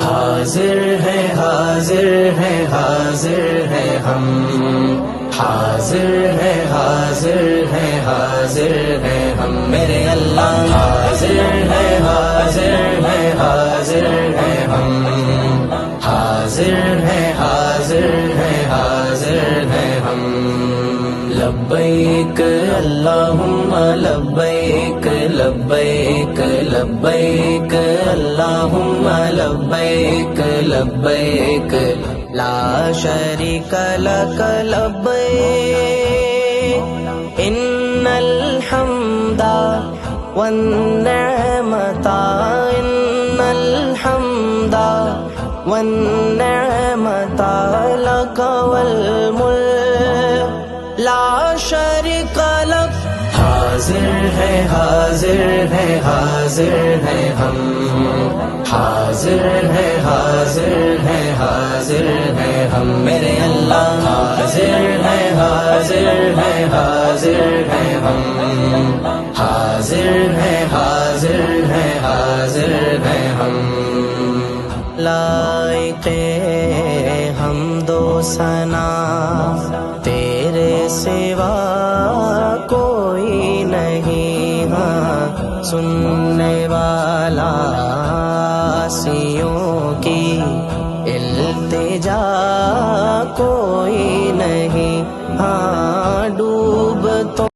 حاضر ہے حاضر ہے حاضر ہے ہم، حاضر ہے حاضر ہے حاضر ہے ہم، میرے اللہ حاضر ہے حاضر ہے حاضر ہے ہم، حاضر ہے حاضر ہے حاضر ہے ہم، لبیک اللہم لبیک لبیک لبیک اللہم لبیک لبیک لا شریک لک لبیک ان الحمد والنعمت ان الحمد والنعمت لک والملک لا شریک لک، حاضر ہے حاضر ہے حاضر ہے ہم، حاضر ہے حاضر ہے حاضر ہے ہم، میرے اللہ حاضر ہے حاضر ہے حاضر ہے ہم، حاضر ہے حاضر ہے حاضر ہے ہم، لائق حمد و ثنا تیرے سوا کوئی نہیں، ہاں سننے والا آسیوں کی التجا کوئی نہیں، ہاں